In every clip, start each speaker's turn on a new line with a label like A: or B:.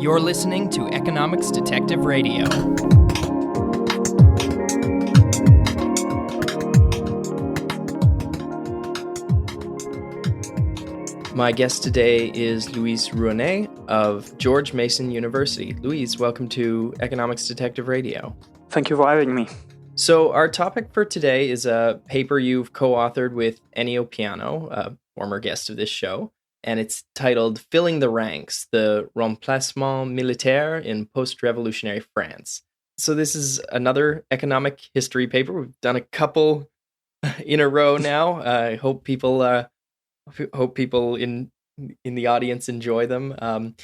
A: You're listening to Economics Detective Radio. My guest today is Louise Rouanet of George Mason University. Louise, welcome to Economics Detective Radio.
B: Thank you for having me.
A: So our topic for today is a paper you've co-authored with Ennio Piano, a former guest of this show, and it's titled Filling the Ranks, the Remplacement Militaire in Post-Revolutionary France. So this is another economic history paper. We've done a couple in a row now. I hope people in the audience enjoy them.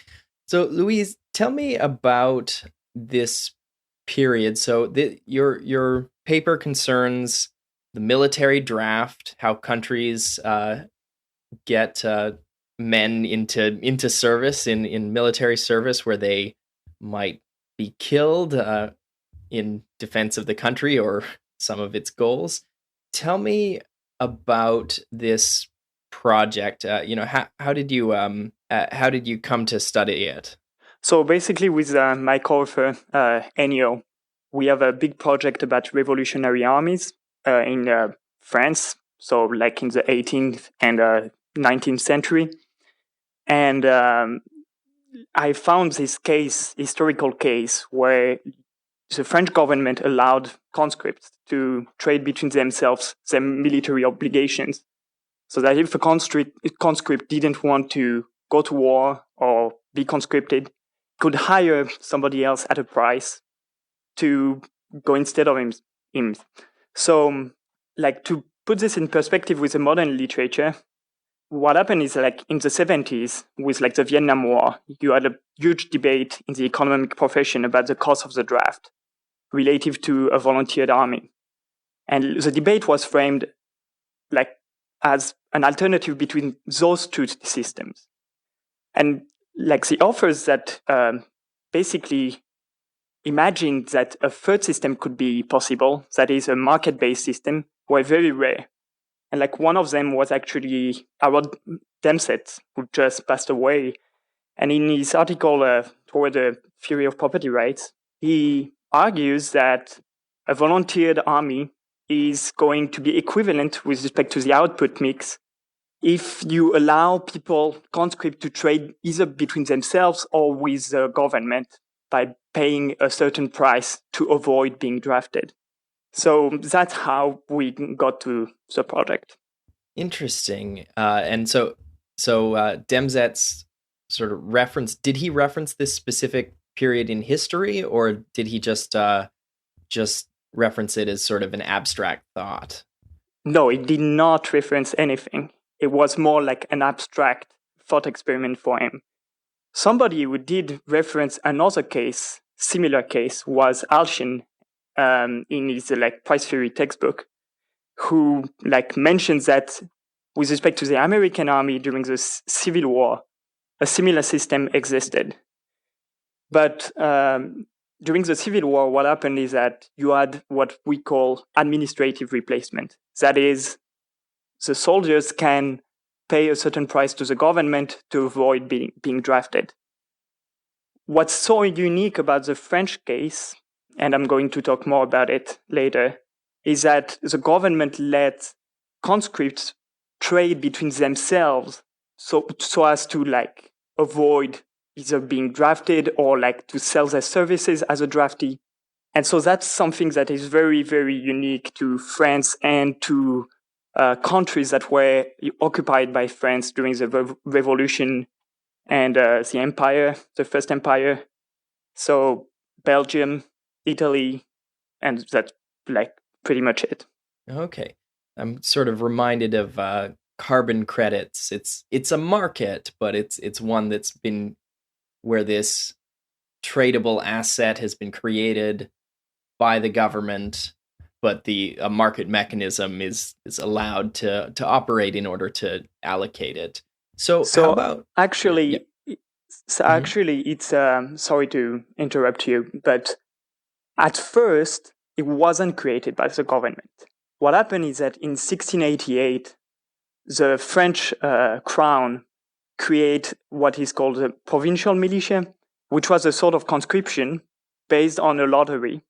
A: So Louise, tell me about this period. So your paper concerns the military draft, how countries get men into service in military service where they might be killed in defense of the country or some of its goals. Tell me about this project. How did you come to study it?
B: So basically, with my co-author Ennio, we have a big project about revolutionary armies in France. So, like in the 18th and 19th century, and I found this historical case, where the French government allowed conscripts to trade between themselves their military obligations. So that if a conscript didn't want to go to war or be conscripted, could hire somebody else at a price to go instead of him. So, like, to put this in perspective with the modern literature, what happened is, like, in the 70s, with like the Vietnam War, you had a huge debate in the economic profession about the cost of the draft relative to a volunteered army. And the debate was framed like as an alternative between those two systems. And like the authors that basically imagined that a third system could be possible, that is a market-based system, were very rare. And like one of them was actually Harold Dempsett, who just passed away. And in his article Toward the Theory of Property Rights, he argues that a volunteered army is going to be equivalent with respect to the output mix if you allow people, conscript, to trade either between themselves or with the government by paying a certain price to avoid being drafted. So that's how we got to the project.
A: Interesting. And so Demzet's sort of reference, did he reference this specific period in history, or did he just reference it as sort of an abstract thought?
B: No, it did not reference anything. It was more like an abstract thought experiment for him. Somebody who did reference another case, similar case, was Alshin in his price theory textbook, who mentions that with respect to the American army during the Civil War, a similar system existed. But during the Civil War, what happened is that you had what we call administrative replacement. That is, the soldiers can pay a certain price to the government to avoid being drafted. What's so unique about the French case, and I'm going to talk more about it later, is that the government let conscripts trade between themselves so as to avoid either being drafted or to sell their services as a draftee. And so that's something that is very, very unique to France and to countries that were occupied by France during the Revolution and the Empire, the First Empire. So Belgium, Italy, and that's pretty much it.
A: Okay. I'm sort of reminded of carbon credits. It's a market, but it's one that's been where this tradable asset has been created by the government, but a market mechanism is allowed to operate in order to allocate it. So how about
B: actually? Yeah. Actually, it's sorry to interrupt you, but at first it wasn't created by the government. What happened is that in 1688, the French crown create what is called the Provincial Militia, which was a sort of conscription based on a lottery,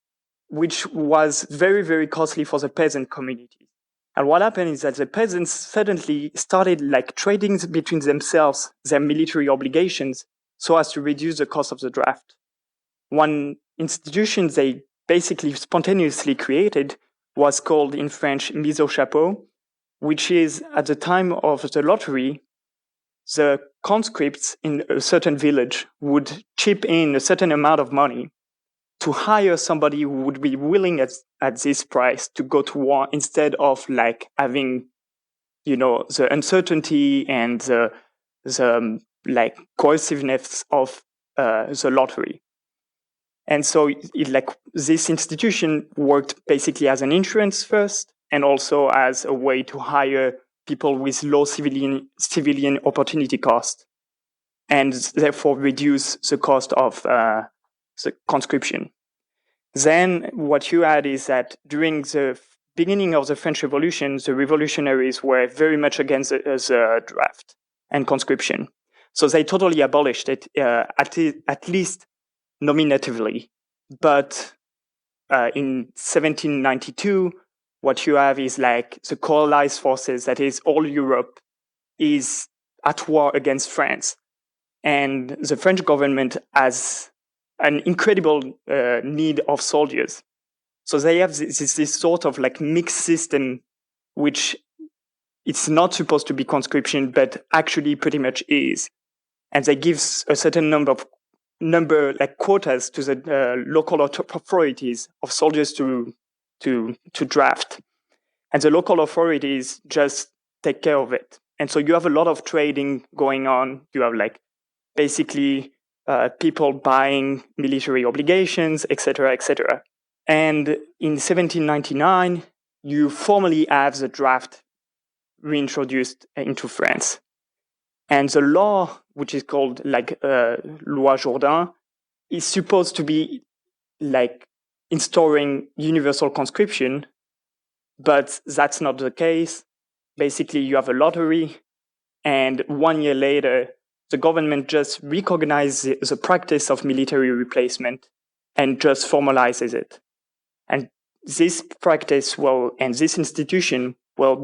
B: which was very, very costly for the peasant community. And what happened is that the peasants suddenly started like trading between themselves their military obligations so as to reduce the cost of the draft. One institution they basically spontaneously created was called in French mise au chapeau, which is at the time of the lottery, the conscripts in a certain village would chip in a certain amount of money to hire somebody who would be willing at this price to go to war instead of like having, the uncertainty and the like coerciveness of the lottery. And so this institution worked basically as an insurance first, and also as a way to hire people with low civilian opportunity cost, and therefore reduce the cost of the conscription. Then what you had is that during the beginning of the French Revolution, the revolutionaries were very much against the draft and conscription. So they totally abolished it, at least nominatively. But in 1792, what you have is like the coalesced forces, that is, all Europe is at war against France. And the French government has an incredible need of soldiers. So they have this sort of like mixed system, which it's not supposed to be conscription, but actually pretty much is. And they give a certain number like quotas to the local authorities of soldiers to draft, and the local authorities just take care of it. And so you have a lot of trading going on. You have like basically people buying military obligations, etc., etc. And in 1799, you formally have the draft reintroduced into France. And the law, which is called like Loi Jourdain, is supposed to be like instauring universal conscription, but that's not the case. Basically, you have a lottery, and 1 year later, the government just recognizes the practice of military replacement and just formalizes it. And this practice and this institution will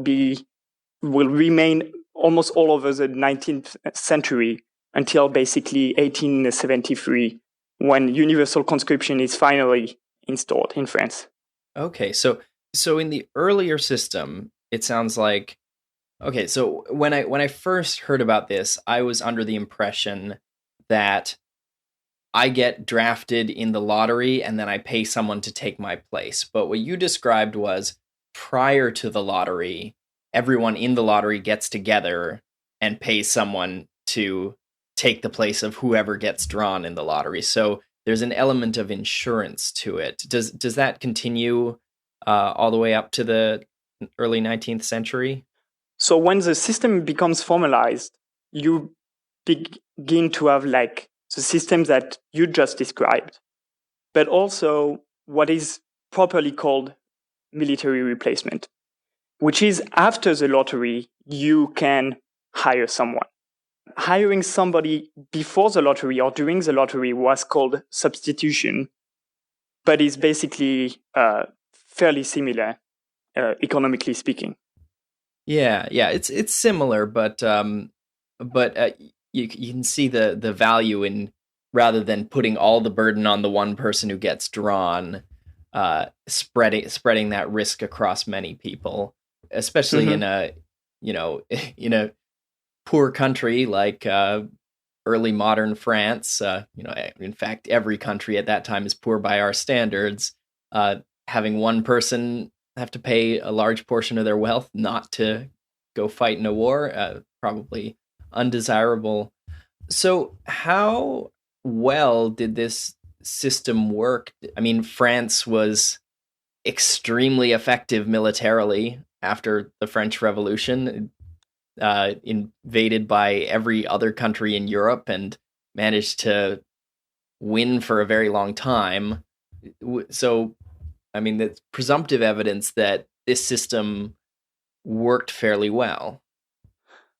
B: remain almost all over the 19th century until basically 1873, when universal conscription is finally installed in France.
A: Okay, so in the earlier system, it sounds like, okay, so when I first heard about this, I was under the impression that I get drafted in the lottery and then I pay someone to take my place. But what you described was prior to the lottery, everyone in the lottery gets together and pays someone to take the place of whoever gets drawn in the lottery. So there's an element of insurance to it. Does that continue all the way up to the early 19th century?
B: So when the system becomes formalized, you begin to have like the system that you just described, but also what is properly called military replacement, which is after the lottery, you can hire someone. Hiring somebody before the lottery or during the lottery was called substitution, but is basically fairly similar, economically speaking.
A: Yeah, it's similar, but you can see the value in, rather than putting all the burden on the one person who gets drawn, spreading that risk across many people, especially in a in a poor country like early modern France. In fact, every country at that time is poor by our standards. Having one person have to pay a large portion of their wealth not to go fight in a war, probably undesirable. So how well did this system work? I mean, France was extremely effective militarily after the French Revolution, invaded by every other country in Europe and managed to win for a very long time. So, I mean, that's presumptive evidence that this system worked fairly well.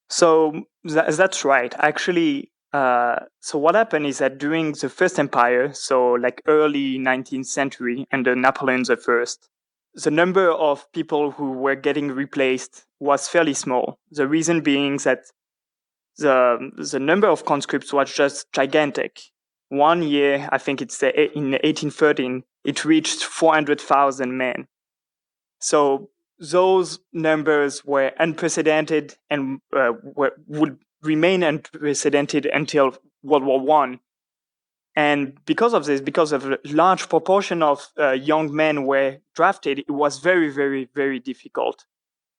B: So that's right. Actually, So what happened is that during the First Empire, so like early 19th century under Napoleon the First, the number of people who were getting replaced was fairly small. The reason being that the number of conscripts was just gigantic. One year, I think it's in 1813, it reached 400,000 men. So those numbers were unprecedented and would remain unprecedented until World War One. And because of this, because of a large proportion of young men were drafted, it was very, very, very difficult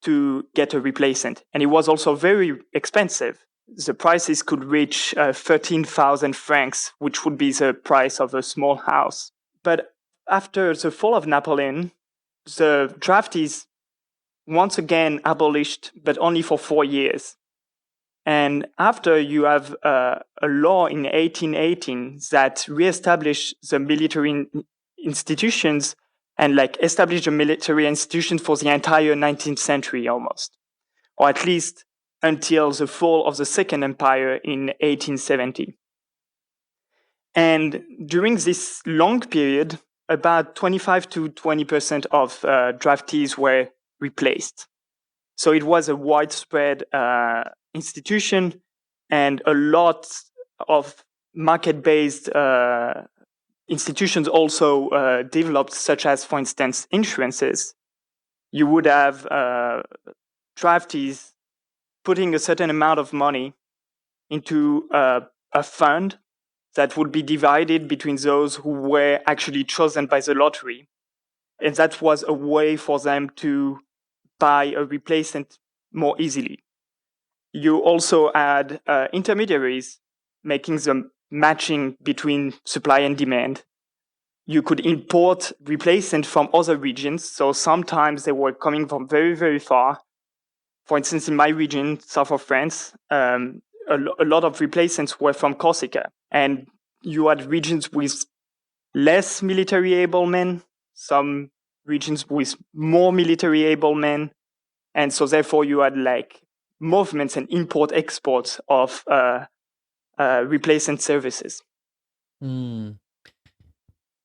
B: to get a replacement. And it was also very expensive. The prices could reach 13,000 francs, which would be the price of a small house. But after the fall of Napoleon, the draft is once again abolished, but only for 4 years. And after you have a law in 1818 that reestablished the military institutions and like established a military institution for the entire 19th century almost, or at least until the fall of the Second Empire in 1870. And during this long period, about 25 to 20% of draftees were replaced. So it was a widespread institution, and a lot of market-based institutions also developed, such as, for instance, insurances. You would have draftees putting a certain amount of money into a fund that would be divided between those who were actually chosen by the lottery. And that was a way for them to buy a replacement more easily. You also had intermediaries making the matching between supply and demand. You could import replacement from other regions. So sometimes they were coming from very, very far. For instance, in my region, south of France, a lot of replacements were from Corsica. And you had regions with less military able men, some regions with more military able men. And so therefore you had like movements and import-exports of replacement services.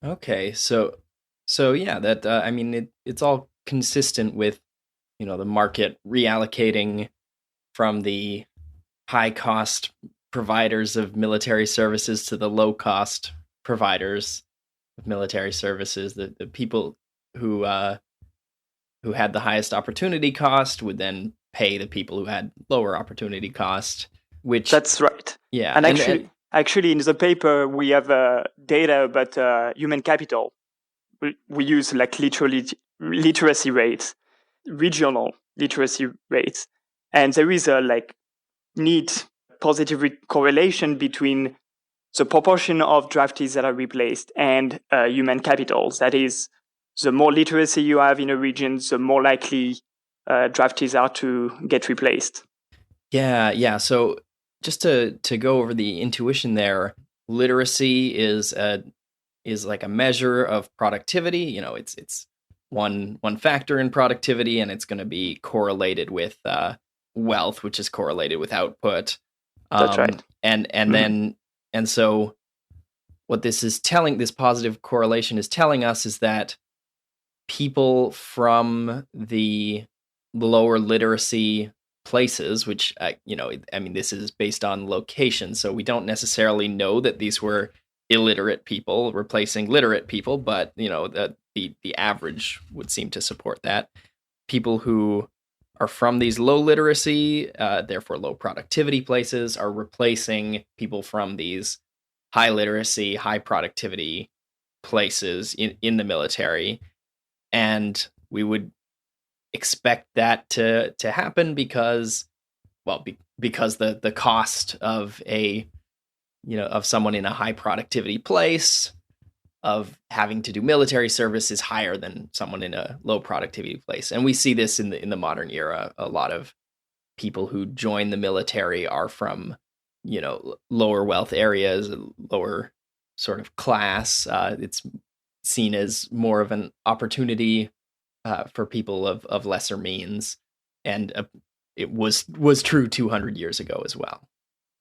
A: Okay, so yeah, that I mean, it's all consistent with, you know, the market reallocating from the high cost providers of military services to the low cost providers of military services. The people who had the highest opportunity cost would then pay the people who had lower opportunity cost. Which
B: that's right.
A: Yeah,
B: and actually, in the paper we have data about human capital. We use like literacy rates, regional literacy rates, and there is a like neat positive correlation between the proportion of draftees that are replaced and human capital. That is, the more literacy you have in a region, the more likely draftees are to get replaced.
A: Yeah. So just to go over the intuition there, literacy is like a measure of productivity. You know, it's one factor in productivity, and it's going to be correlated with wealth, which is correlated with output.
B: That's right.
A: And so what this positive correlation is telling us is that people from the lower literacy places, which you know, I mean, this is based on location, so we don't necessarily know that these were illiterate people replacing literate people, but you know, the average would seem to support that. People who are from these low literacy, therefore low productivity places, are replacing people from these high literacy, high productivity places in the military. And we would expect that to happen because the cost of of someone in a high productivity place of having to do military service is higher than someone in a low productivity place. And we see this in the modern era. A lot of people who join the military are from, you know, lower wealth areas, lower sort of class. It's seen as more of an opportunity for people of lesser means, and it was true 200 years ago as well.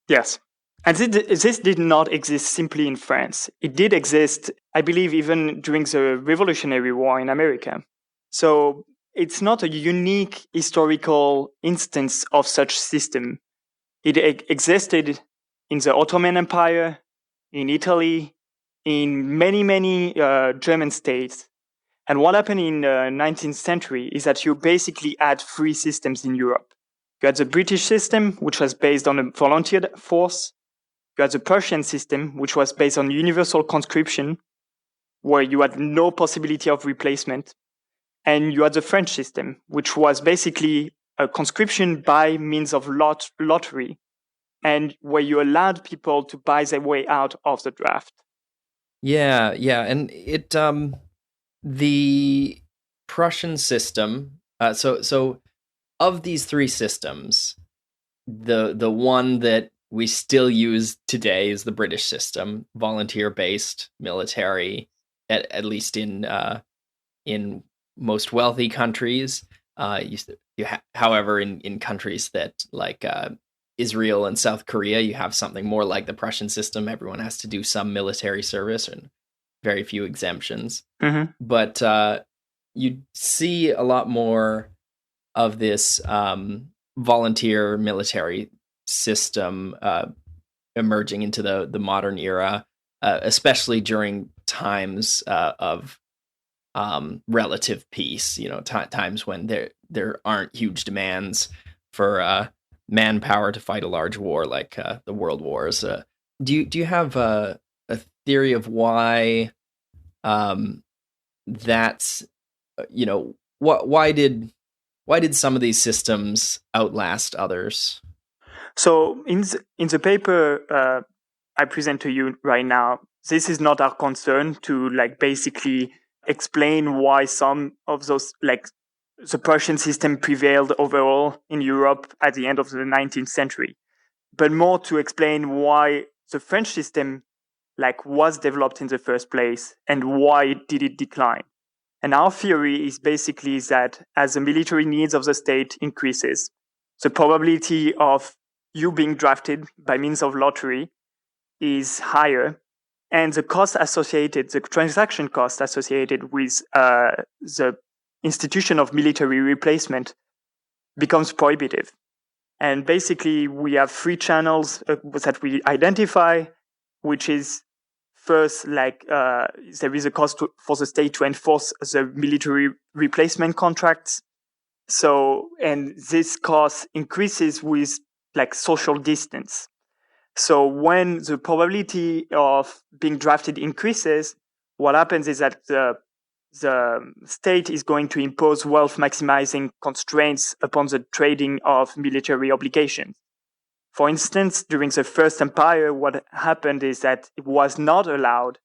B: Yes, And this did not exist simply in France. It did exist, I believe, even during the Revolutionary War in America. So it's not a unique historical instance of such system. It existed in the Ottoman Empire, in Italy, in many German states. And what happened in the 19th century is that you basically had three systems in Europe. You had the British system, which was based on a volunteer force. You had the Prussian system, which was based on universal conscription, where you had no possibility of replacement. And you had the French system, which was basically a conscription by means of lottery, and where you allowed people to buy their way out of the draft.
A: Yeah, and the Prussian system. So of these three systems, the one that we still use today is the British system, volunteer-based military, at least in most wealthy countries. However, in countries that like Israel and South Korea, you have something more like the Prussian system. Everyone has to do some military service and very few exemptions.
B: Mm-hmm.
A: But you see a lot more of this volunteer military system emerging into the modern era, especially during times of relative peace. Times when there aren't huge demands for manpower to fight a large war like the World Wars. Do you have a theory of why that's why did some of these systems outlast others?
B: So in the paper I present to you right now, this is not our concern to basically explain why some of those the Prussian system prevailed overall in Europe at the end of the 19th century, but more to explain why the French system was developed in the first place and why did it decline. And our theory is basically that as the military needs of the state increases, the probability of you being drafted by means of lottery is higher, and the transaction cost associated with the institution of military replacement becomes prohibitive. And basically, we have three channels that we identify, which is first, there is a cost for the state to enforce the military replacement contracts. So, and this cost increases with social distance. So when the probability of being drafted increases, what happens is that the state is going to impose wealth maximizing constraints upon the trading of military obligations. For instance, during the First Empire, what happened is that it was not allowed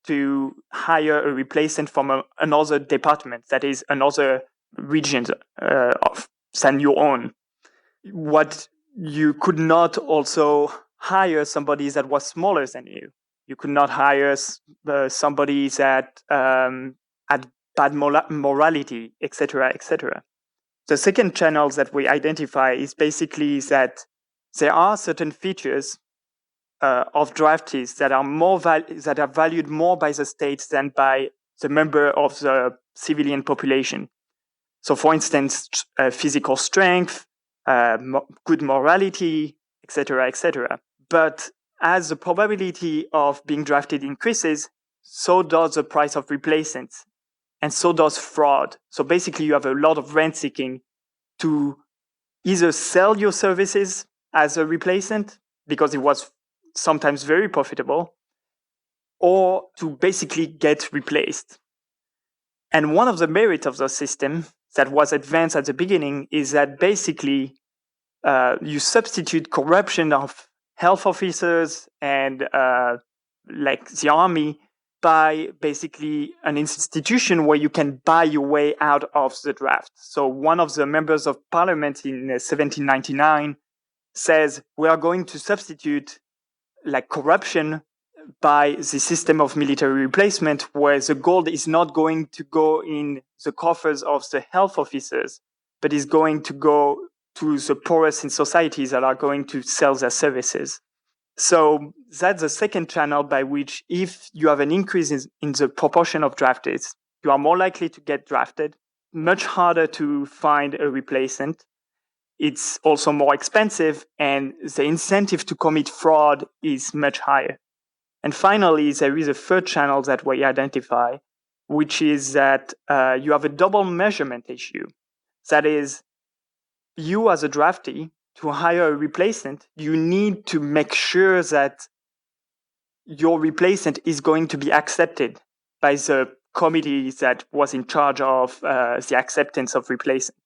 B: to hire a replacement from another department, that is, another region than your own. What you could not also hire somebody that was smaller than you. You could not hire somebody that had bad morality, etc., etc. The second channel that we identify is basically that there are certain features of draftees that are valued more by the state than by the member of the civilian population. So, for instance, physical strength, good morality, etc., etc. But as the probability of being drafted increases, so does the price of replacements, and so does fraud. So basically, you have a lot of rent seeking to either sell your services as a replacement, because it was sometimes very profitable, or to basically get replaced. And one of the merits of the system that was advanced at the beginning is that basically you substitute corruption of health officers and the army by basically an institution where you can buy your way out of the draft. So one of the members of parliament in 1799 says, we are going to substitute corruption by the system of military replacement, where the gold is not going to go in the coffers of the health officers, but is going to go to the poorest in society that are going to sell their services. So that's the second channel by which, if you have an increase in the proportion of draftees, you are more likely to get drafted, much harder to find a replacement. It's also more expensive, and the incentive to commit fraud is much higher. And finally, there is a third channel that we identify, which is that you have a double measurement issue. That is, you as a draftee, to hire a replacement, you need to make sure that your replacement is going to be accepted by the committee that was in charge of the acceptance of replacement.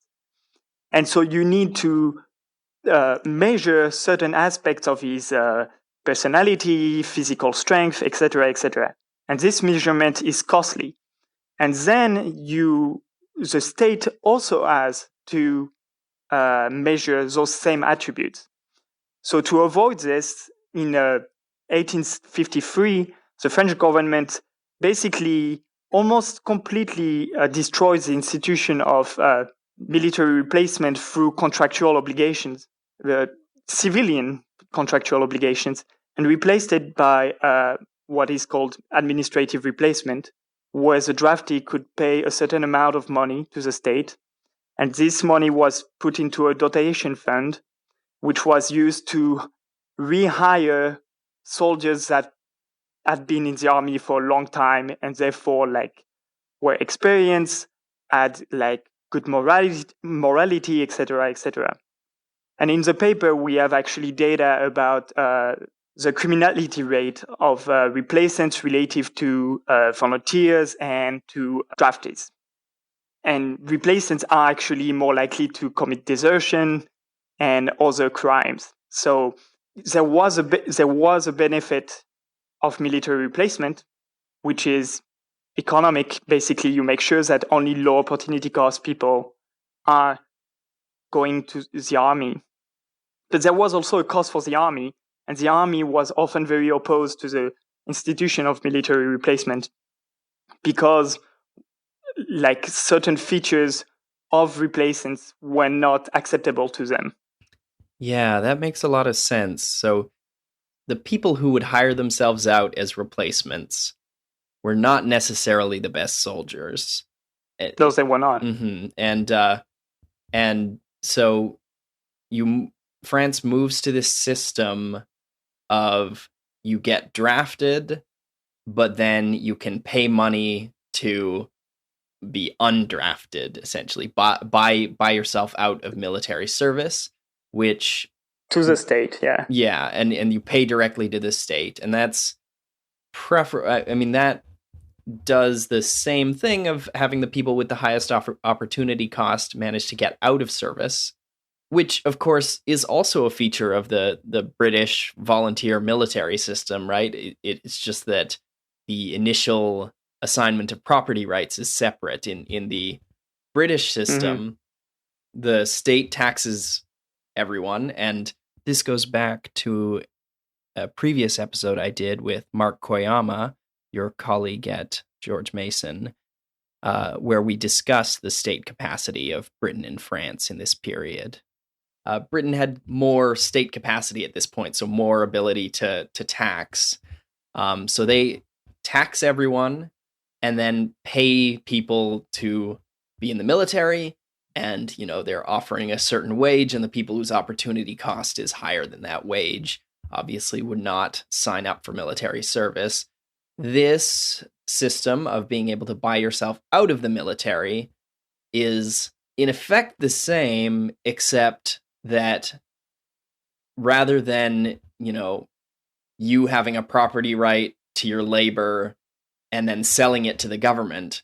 B: And so you need to measure certain aspects of his personality, physical strength, etc., etc. And this measurement is costly. And then the state also has to measure those same attributes. So to avoid this, in 1853, the French government basically almost completely destroys the institution of military replacement through contractual obligations, the civilian contractual obligations, and replaced it by what is called administrative replacement, where the draftee could pay a certain amount of money to the state, and this money was put into a dotation fund, which was used to rehire soldiers that had been in the army for a long time and therefore were experienced, had good morality, etc., etc. And in the paper, we have actually data about the criminality rate of replacements relative to volunteers and to draftees. And replacements are actually more likely to commit desertion and other crimes. So there was a benefit of military replacement, which is economic. Basically, you make sure that only low opportunity cost people are going to the army. But there was also a cost for the army, and the army was often very opposed to the institution of military replacement because certain features of replacements were not acceptable to them.
A: Yeah, that makes a lot of sense. So the people who would hire themselves out as replacements were not necessarily the best soldiers.
B: Those they were not.
A: Mm-hmm. And so France moves to this system of you get drafted, but then you can pay money to be undrafted, essentially, buy yourself out of military service, which
B: to the state,
A: yeah, and you pay directly to the state, and that's that does the same thing of having the people with the highest opportunity cost manage to get out of service, which of course is also a feature of the British volunteer military system, right? It's just that the initial assignment of property rights is separate. In the British system, mm-hmm. the state taxes everyone, and this goes back to a previous episode I did with Mark Koyama, your colleague at George Mason, where we discussed the state capacity of Britain and France in this period. Britain had more state capacity at this point, so more ability to tax. So they tax everyone and then pay people to be in the military, and they're offering a certain wage, and the people whose opportunity cost is higher than that wage obviously would not sign up for military service. This system of being able to buy yourself out of the military is in effect the same, except that rather than, you having a property right to your labor and then selling it to the government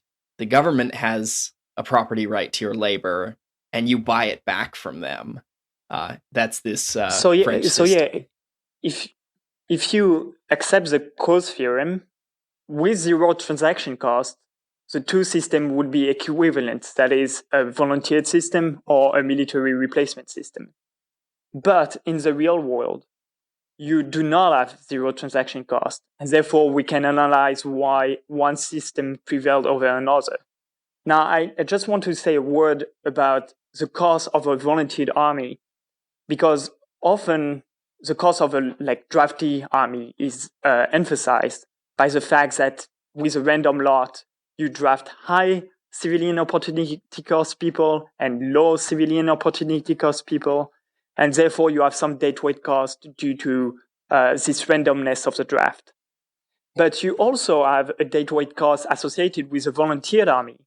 A: has a property right to your labor and you buy it back from them. That's this French system.
B: If you accept the cause theorem, with zero transaction cost, the two systems would be equivalent, that is, a volunteered system or a military replacement system. But in the real world, you do not have zero transaction cost, and therefore we can analyze why one system prevailed over another. Now, I just want to say a word about the cost of a volunteered army, because often the cost of a draftee army is emphasized by the fact that with a random lot, you draft high civilian opportunity cost people and low civilian opportunity cost people, and therefore you have some deadweight cost due to this randomness of the draft. But you also have a deadweight cost associated with a volunteer army,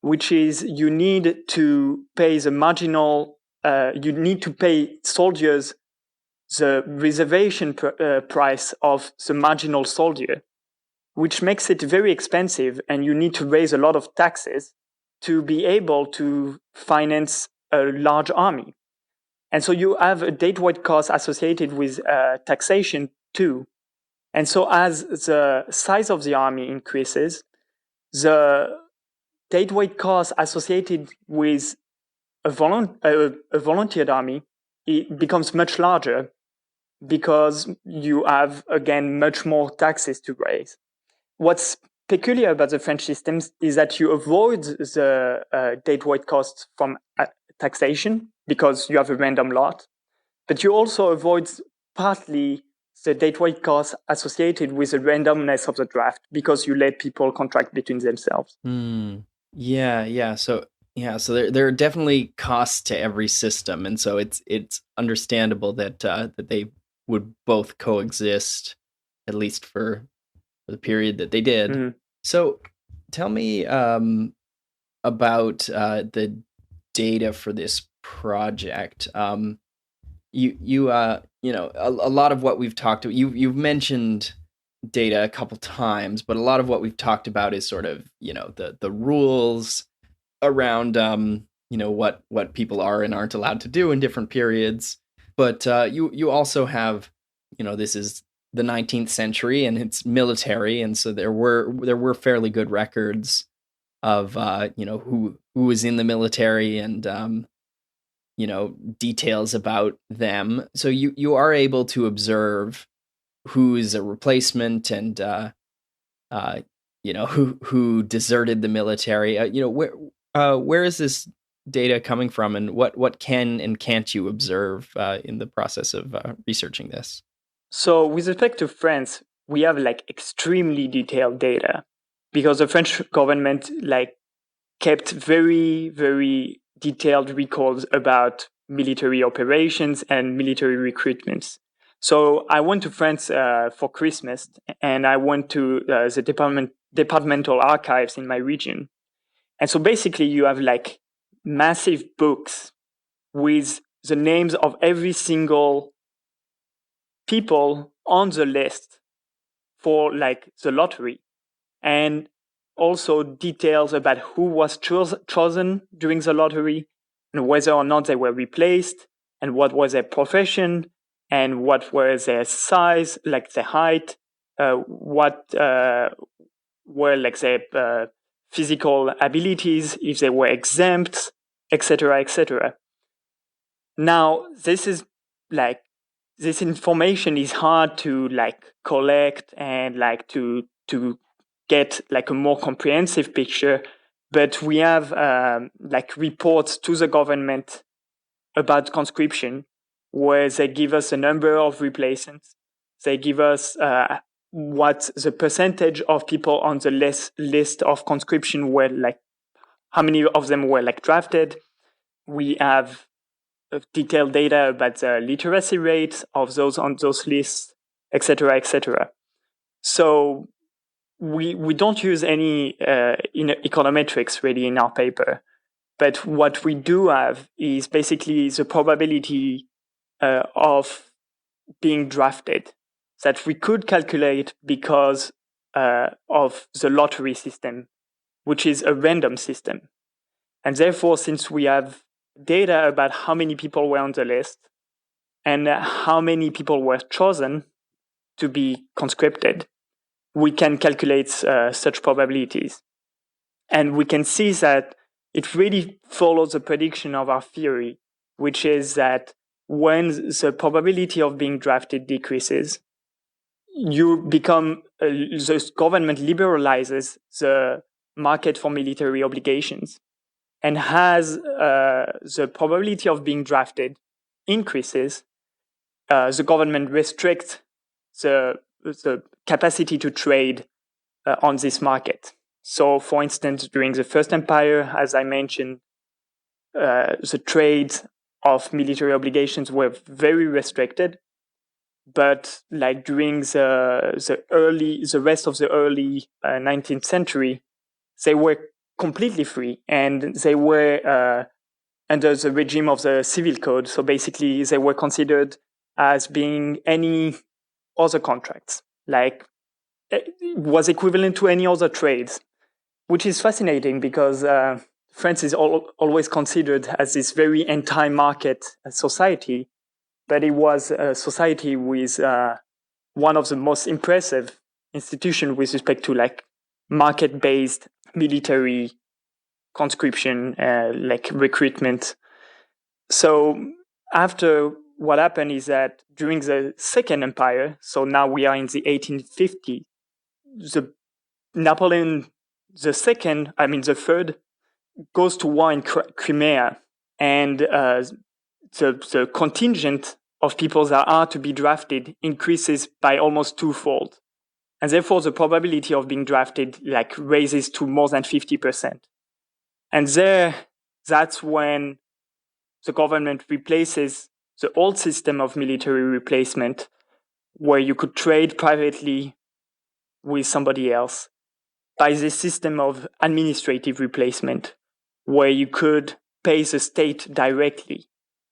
B: which is you need to pay you need to pay soldiers the reservation price of the marginal soldier, which makes it very expensive, and you need to raise a lot of taxes to be able to finance a large army. And so you have a deadweight cost associated with taxation too. And so as the size of the army increases, the deadweight cost associated with a volunteer army, it becomes much larger because you have, again, much more taxes to raise. What's peculiar about the French systems is that you avoid the deadweight costs from taxation because you have a random lot, but you also avoid partly the deadweight costs associated with the randomness of the draft because you let people contract between themselves.
A: Yeah. So there are definitely costs to every system, and so it's understandable that that they would both coexist, at least for the period that they did.
B: Mm-hmm.
A: So tell me about the data for this project. You know, a lot of what we've talked about, you've mentioned data a couple times, but a lot of what we've talked about is sort of, you know, the rules around you know, what people are and aren't allowed to do in different periods. But you also have, you know, this is the 19th century and it's military, and so there were fairly good records of you know, who was in the military and you know, details about them. So you are able to observe who's a replacement and you know, who deserted the military. You know, where is this data coming from, and what can and can't you observe in the process of researching this?
B: So with respect to France, we have extremely detailed data because the French government kept very, very detailed records about military operations and military recruitments. So I went to France for Christmas, and I went to the departmental archives in my region. And so basically you have massive books with the names of every single people on the list for the lottery, and also details about who was chosen during the lottery and whether or not they were replaced and what was their profession and what was their size, their height, what were their physical abilities, if they were exempt, etc., etc. Now, this information is hard to collect and to get a more comprehensive picture, but we have reports to the government about conscription where they give us a number of replacements. They give us what the percentage of people on the list of conscription were, how many of them were drafted. We have detailed data about the literacy rates of those on those lists, etc., etc. So we don't use any econometrics really in our paper, but what we do have is basically the probability of being drafted that we could calculate because of the lottery system, which is a random system. And therefore, since we have data about how many people were on the list and how many people were chosen to be conscripted, we can calculate such probabilities. And we can see that it really follows the prediction of our theory, which is that when the probability of being drafted decreases, the government liberalizes the market for military obligations. And as the probability of being drafted increases, the government restricts the capacity to trade on this market. So, for instance, during the First Empire, as I mentioned, the trade of military obligations were very restricted. But like during the rest of the early 19th century, they were completely free, and they were under the regime of the civil code. So basically, they were considered as being any other contracts, like it was equivalent to any other trades, which is fascinating because France is always considered as this very anti-market society, but it was a society with one of the most impressive institutions with respect to like market-based military conscription, like recruitment. So after what happened is that during the Second Empire, so now we are in the 1850s, the Napoleon the third, goes to war in Crimea, and the contingent of people that are to be drafted increases by almost twofold. And therefore, the probability of being drafted like raises to more than 50%. And that's when the government replaces the old system of military replacement, where you could trade privately with somebody else, by the system of administrative replacement, where you could pay the state directly.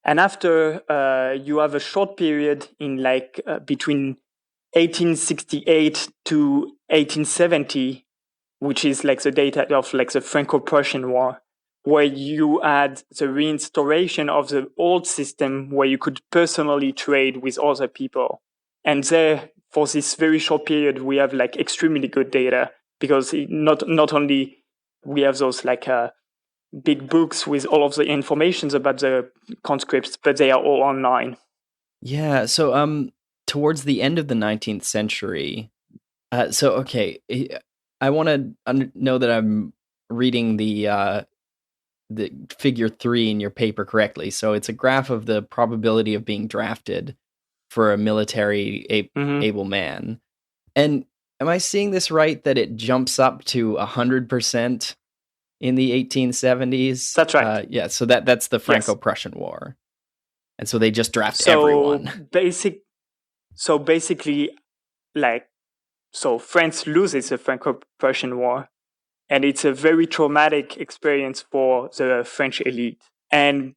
B: And after you have a short period in like between 1868 to 1870, which is like the date of like the Franco-Prussian War, where you had the reinstauration of the old system where you could personally trade with other people. And there, for this very short period, we have like extremely good data, because not only we have those like big books with all of the informations about the conscripts, but they are all online.
A: Yeah. So towards the end of the 19th century, okay, I want to know that I'm reading the figure 3 in your paper correctly. So it's a graph of the probability of being drafted for a military able man. And am I seeing this right, that it jumps up to 100% in the 1870s?
B: That's right.
A: Yeah, so that's the Franco-Prussian War. And so they just draft everyone.
B: So basically, France loses the Franco-Prussian War, and it's a very traumatic experience for the French elite. And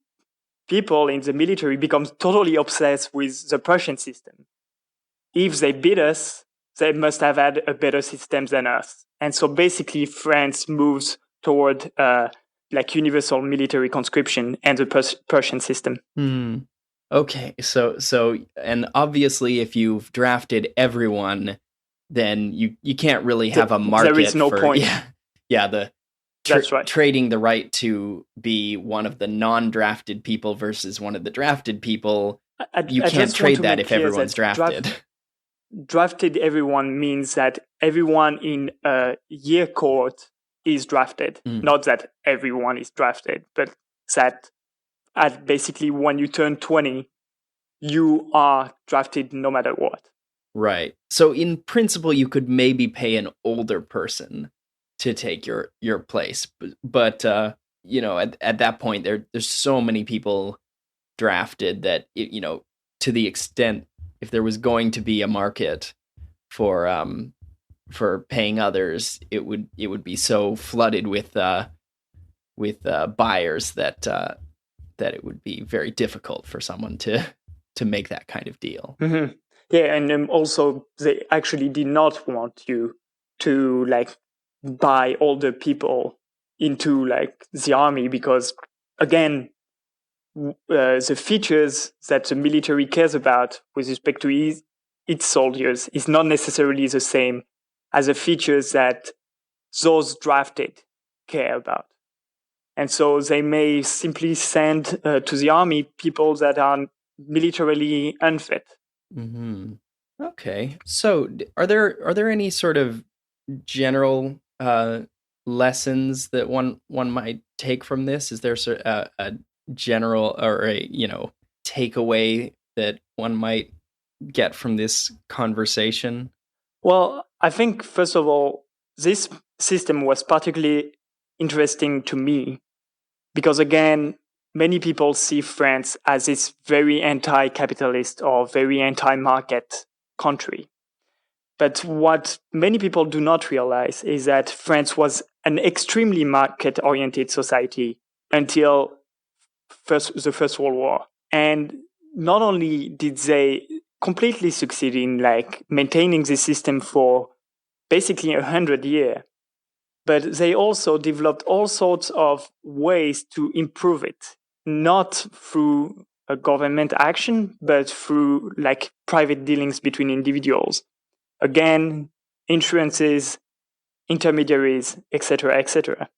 B: people in the military become totally obsessed with the Prussian system. If they beat us, they must have had a better system than us. And so basically, France moves toward like universal military conscription and the Prussian system.
A: Okay, so and obviously, if you've drafted everyone, then you can't really have a market.
B: There is no point.
A: Yeah.
B: That's right.
A: Trading the right to be one of the non-drafted people versus one of the drafted people. You can't trade that if everyone's drafted.
B: Drafted everyone means that everyone in a year court is drafted. Not that everyone is drafted, but that at basically when you turn 20, you are drafted no matter what.
A: Right. So in principle, you could maybe pay an older person to take your place, but at that point there's so many people drafted that to the extent, if there was going to be a market for paying others, it would be so flooded with buyers that it would be very difficult for someone to make that kind of deal.
B: Mm-hmm. Yeah, and also they actually did not want you to like buy older people into like the army, because again, the features that the military cares about with respect to its soldiers is not necessarily the same as the features that those drafted care about. And so they may simply send to the army people that are militarily unfit.
A: Mm-hmm. Okay. So are there any sort of general lessons that one might take from this? Is there a general or a takeaway that one might get from this conversation?
B: Well, I think, first of all, this system was particularly interesting to me because, again, many people see France as this very anti-capitalist or very anti-market country. But what many people do not realize is that France was an extremely market-oriented society until the First World War. And not only did they completely succeed in maintaining the system for basically 100 years, but they also developed all sorts of ways to improve it, not through a government action, but through private dealings between individuals. Again, insurances, intermediaries, etc., etc.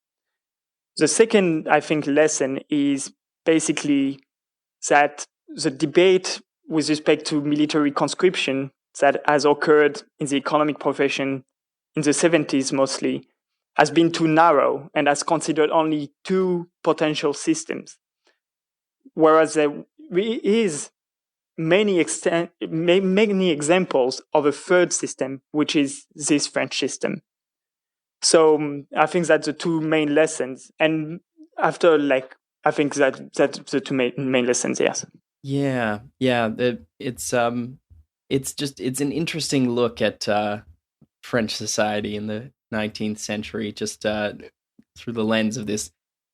B: The second, I think, lesson is basically that the debate with respect to military conscription that has occurred in the economic profession in the 70s mostly has been too narrow and has considered only two potential systems. Whereas there is many examples of a third system, which is this French system. So I think that's the two main lessons. And after, I think that's the two main lessons, yes.
A: Yeah. It's it's an interesting look at French society in the 19th century, just through the lens of this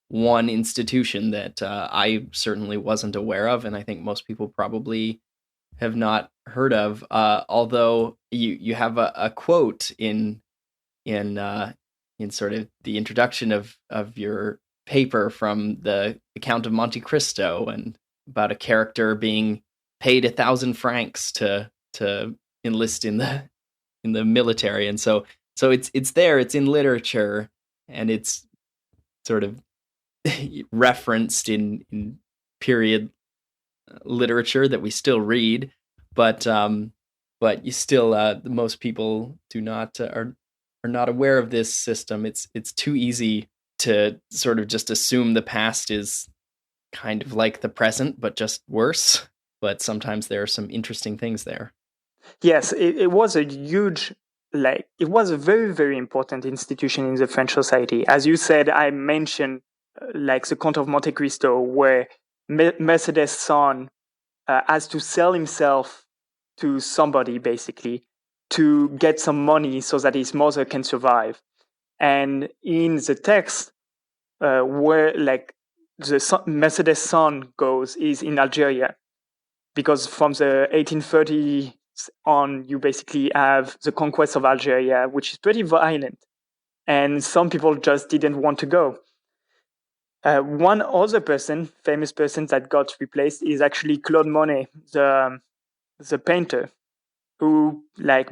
A: one institution that I certainly wasn't aware of, and I think most people probably have not heard of. Although you have a quote in sort of the introduction of your paper from the Count of Monte Cristo, and about a character being paid 1,000 francs to enlist in the military, and so it's there, it's in literature, and it's sort of referenced in period literature that we still read, but you still most people do not are not aware of this system. It's too easy to sort of just assume the past is kind of like the present, but just worse. But sometimes there are some interesting things there.
B: Yes, it was a huge, it was a very, very important institution in the French society. As you said, I mentioned the Count of Monte Cristo, where Mercedes' son has to sell himself to somebody, basically, to get some money so that his mother can survive. And in the text, where the Mercedes' son goes is in Algeria, because from the 1830s on, you basically have the conquest of Algeria, which is pretty violent, and some people just didn't want to go. One other famous person that got replaced is actually Claude Monet, the painter, who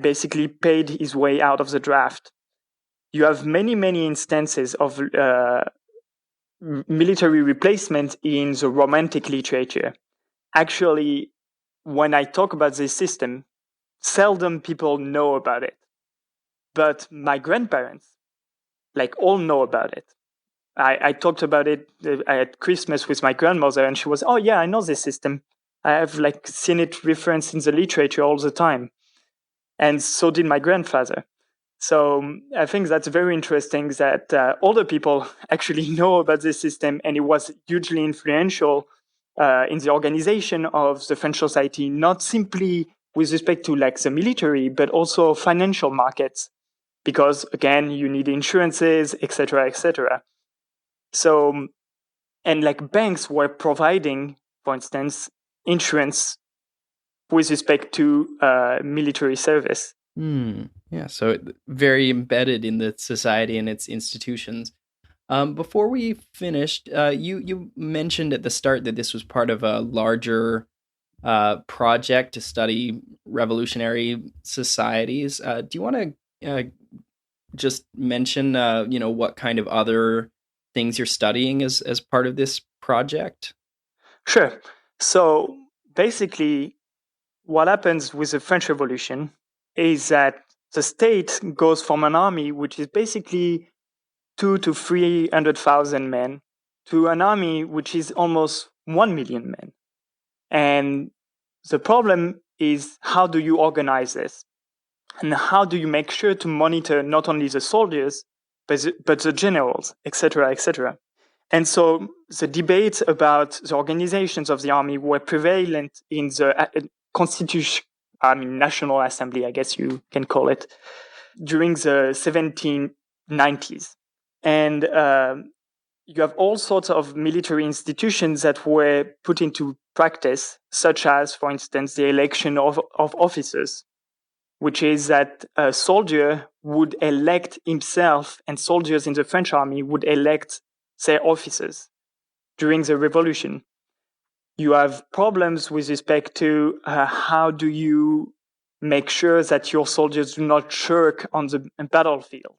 B: basically paid his way out of the draft. You have many instances of military replacement in the Romantic literature. Actually, when I talk about this system, seldom people know about it. But my grandparents, all know about it. I talked about it at Christmas with my grandmother, and she was, "Oh yeah, I know this system. I have seen it referenced in the literature all the time." And so did my grandfather. So I think that's very interesting that older people actually know about this system, and it was hugely influential in the organization of the French society, not simply with respect to the military, but also financial markets, because again, you need insurances, etc., etc. So, and banks were providing, for instance, insurance with respect to military service.
A: Yeah, so very embedded in the society and its institutions. Before we finished, you mentioned at the start that this was part of a larger project to study revolutionary societies. Do you want to just mention, what kind of other things you're studying as part of this project?
B: Sure. So basically, what happens with the French Revolution is that the state goes from an army, which is basically 200,000 to 300,000 men, to an army which is almost 1 million men. And the problem is, how do you organize this? And how do you make sure to monitor not only the soldiers, but the generals, etc., etc.? And so the debates about the organizations of the army were prevalent in the National Assembly, I guess you can call it, during the 1790s. And you have all sorts of military institutions that were put into practice, such as, for instance, the election of officers, which is that a soldier would elect himself, and soldiers in the French army would elect their officers during the revolution. You have problems with respect to how do you make sure that your soldiers do not shirk on the battlefield.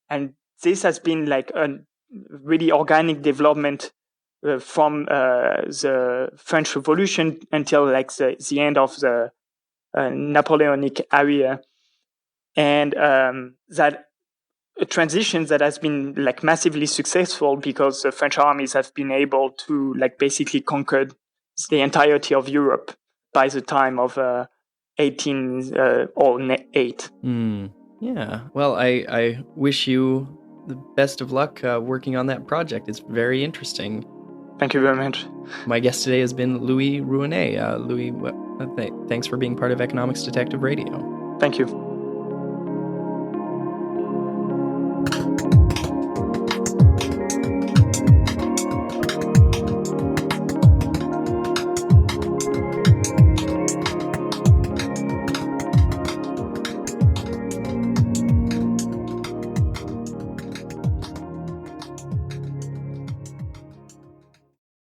B: And this has been like a really organic development from the French Revolution until like the end of the Napoleonic era. And that a transition that has been like massively successful because the French armies have been able to like basically conquer the entirety of Europe by the time of 1808.
A: Yeah. Well, I wish you the best of luck working on that project. It's very interesting.
B: Thank you very much.
A: My guest today has been Louis Rouanet. Louis, thanks for being part of Economics Detective Radio.
B: Thank you.